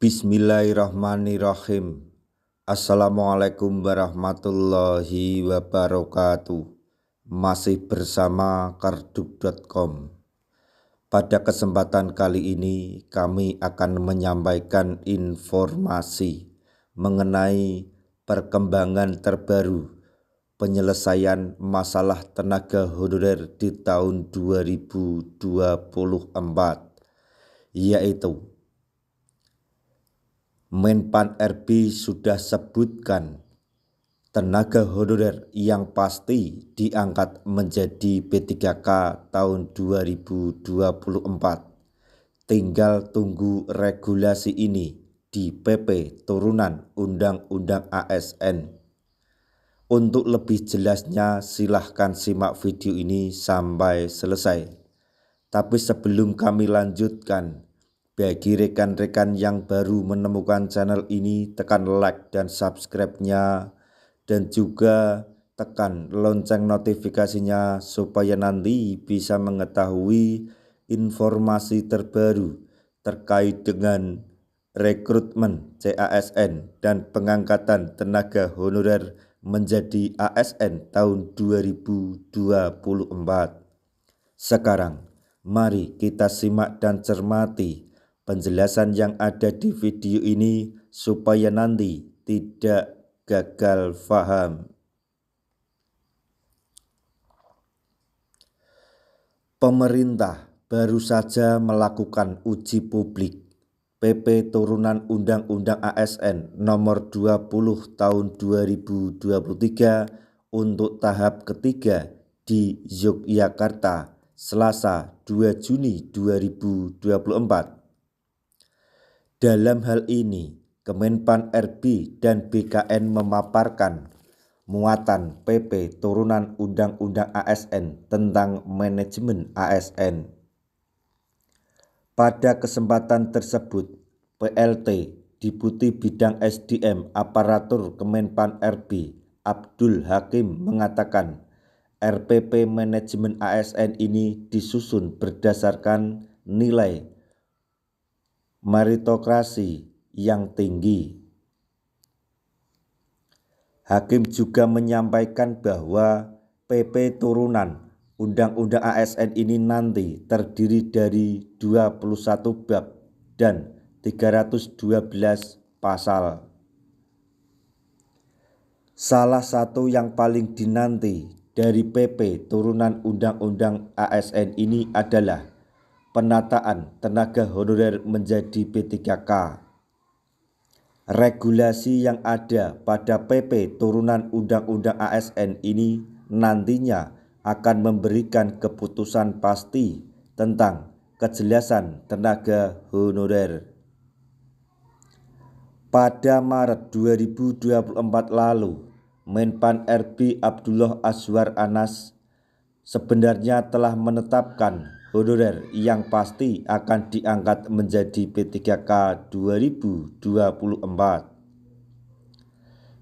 Bismillahirrahmanirrahim. Assalamualaikum warahmatullahi wabarakatuh. Masih bersama karduk.com. Pada kesempatan kali ini kami akan menyampaikan informasi mengenai perkembangan terbaru penyelesaian masalah tenaga honorer di tahun 2024, yaitu Menpan RB sudah sebutkan tenaga honorer yang pasti diangkat menjadi P3K tahun 2024. Tinggal tunggu regulasi ini di PP turunan Undang-Undang ASN. Untuk lebih jelasnya silahkan simak video ini sampai selesai. Tapi sebelum kami lanjutkan, bagi rekan-rekan yang baru menemukan channel ini, tekan like dan subscribe-nya, dan juga tekan lonceng notifikasinya supaya nanti bisa mengetahui informasi terbaru terkait dengan rekrutmen CASN dan pengangkatan tenaga honorer menjadi ASN tahun 2024. Sekarang, mari kita simak dan cermati penjelasan yang ada di video ini supaya nanti tidak gagal paham. Pemerintah baru saja melakukan uji publik PP turunan Undang-Undang ASN nomor 20 tahun 2023 untuk tahap ketiga di Yogyakarta, Selasa 2 Juni 2024. Dalam hal ini, Kemenpan RB dan BKN memaparkan muatan PP turunan Undang-Undang ASN tentang manajemen ASN. Pada kesempatan tersebut, PLT Deputi Bidang SDM Aparatur Kemenpan RB Abdul Hakim mengatakan RPP manajemen ASN ini disusun berdasarkan nilai meritokrasi yang tinggi. Hakim juga menyampaikan bahwa PP turunan Undang-Undang ASN ini nanti terdiri dari 21 bab dan 312 pasal. Salah satu yang paling dinanti dari PP turunan Undang-Undang ASN ini adalah penataan tenaga honorer menjadi P3K. Regulasi yang ada pada PP turunan Undang-Undang ASN ini nantinya akan memberikan keputusan pasti tentang kejelasan tenaga honorer. Pada Maret 2024 lalu, Menpan RB Abdullah Azwar Anas sebenarnya telah menetapkan honorer yang pasti akan diangkat menjadi P3K 2024.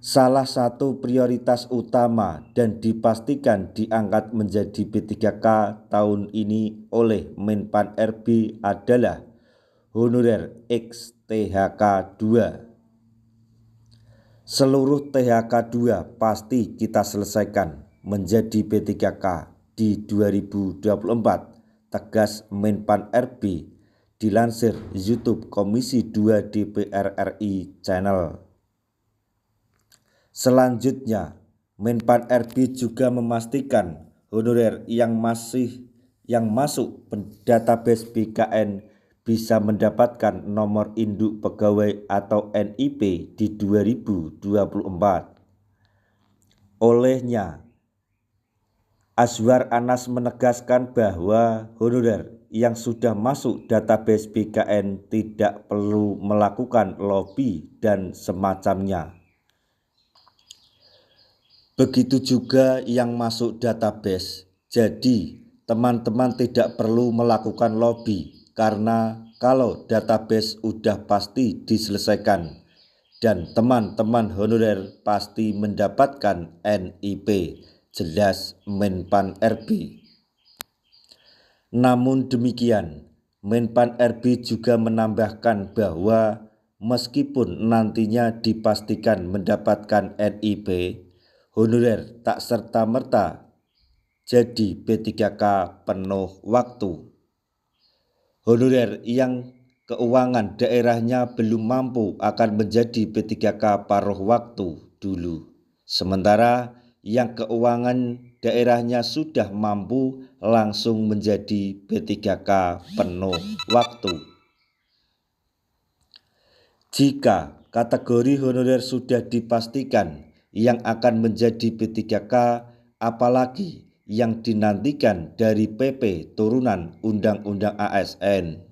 Salah satu prioritas utama dan dipastikan diangkat menjadi P3K tahun ini oleh Menpan RB adalah honorer X THK 2. Seluruh THK 2 pasti kita selesaikan menjadi P3K di 2024, tegas Menpan RB, dilansir YouTube Komisi 2 DPR RI Channel. Selanjutnya, Menpan RB juga memastikan honorer yang masuk database BKN bisa mendapatkan nomor induk pegawai atau NIP di 2024. Olehnya, Azwar Anas menegaskan bahwa honorer yang sudah masuk database BKN tidak perlu melakukan lobby dan semacamnya. Begitu juga yang masuk database. Jadi, teman-teman tidak perlu melakukan lobby karena kalau database udah pasti diselesaikan dan teman-teman honorer pasti mendapatkan NIP, jelas Menpan RB. Namun demikian, Menpan RB juga menambahkan bahwa meskipun nantinya dipastikan mendapatkan NIP, honorer tak serta-merta jadi P3K penuh waktu. Honorer yang keuangan daerahnya belum mampu akan menjadi P3K paruh waktu dulu. Sementara yang keuangan daerahnya sudah mampu langsung menjadi P3K penuh waktu. Jika kategori honorer sudah dipastikan yang akan menjadi P3K, apalagi yang dinantikan dari PP turunan Undang-Undang ASN?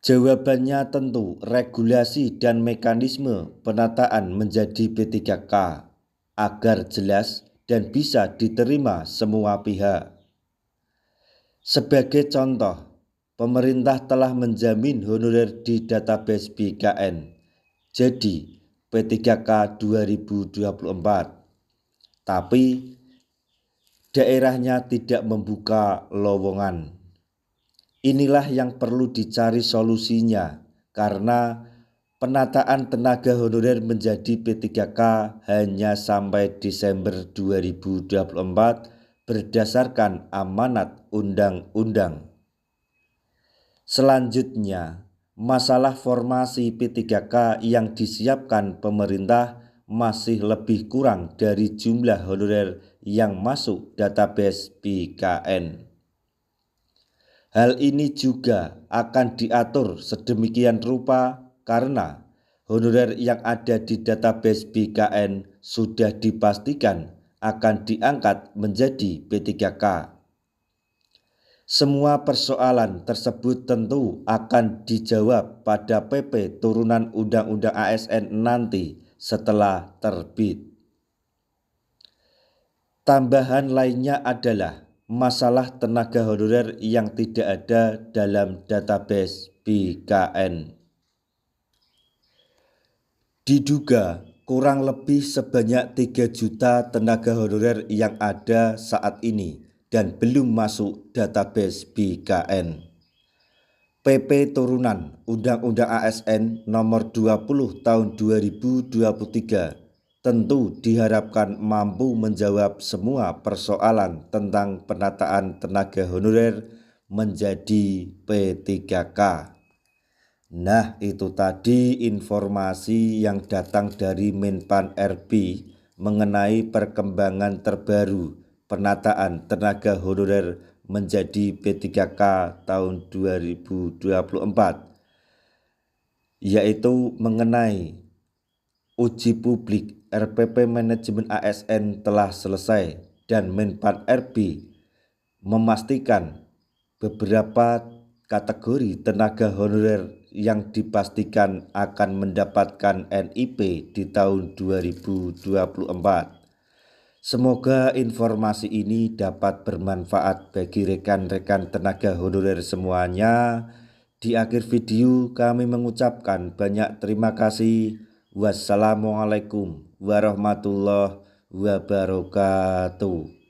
Jawabannya tentu regulasi dan mekanisme penataan menjadi P3K agar jelas dan bisa diterima semua pihak. Sebagai contoh, pemerintah telah menjamin honorer di database BKN jadi P3K 2024. Tapi daerahnya tidak membuka lowongan. Inilah yang perlu dicari solusinya, karena penataan tenaga honorer menjadi P3K hanya sampai Desember 2024 berdasarkan amanat undang-undang. Selanjutnya, masalah formasi P3K yang disiapkan pemerintah masih lebih kurang dari jumlah honorer yang masuk database BKN. Hal ini juga akan diatur sedemikian rupa karena honorer yang ada di database BKN sudah dipastikan akan diangkat menjadi P3K. Semua persoalan tersebut tentu akan dijawab pada PP turunan Undang-Undang ASN nanti setelah terbit. Tambahan lainnya adalah masalah tenaga honorer yang tidak ada dalam database BKN. Diduga kurang lebih sebanyak 3 juta tenaga honorer yang ada saat ini dan belum masuk database BKN. PP turunan Undang-Undang ASN Nomor 20 Tahun 2023 tentu diharapkan mampu menjawab semua persoalan tentang penataan tenaga honorer menjadi P3K. Nah, itu tadi informasi yang datang dari Menpan RB mengenai perkembangan terbaru penataan tenaga honorer menjadi P3K tahun 2024, yaitu mengenai uji publik RPP manajemen ASN telah selesai dan Menpan RB memastikan beberapa kategori tenaga honorer yang dipastikan akan mendapatkan NIP di tahun 2024. Semoga informasi ini dapat bermanfaat bagi rekan-rekan tenaga honorer semuanya. Di akhir video kami mengucapkan banyak terima kasih. Wassalamualaikum warahmatullahi wabarakatuh.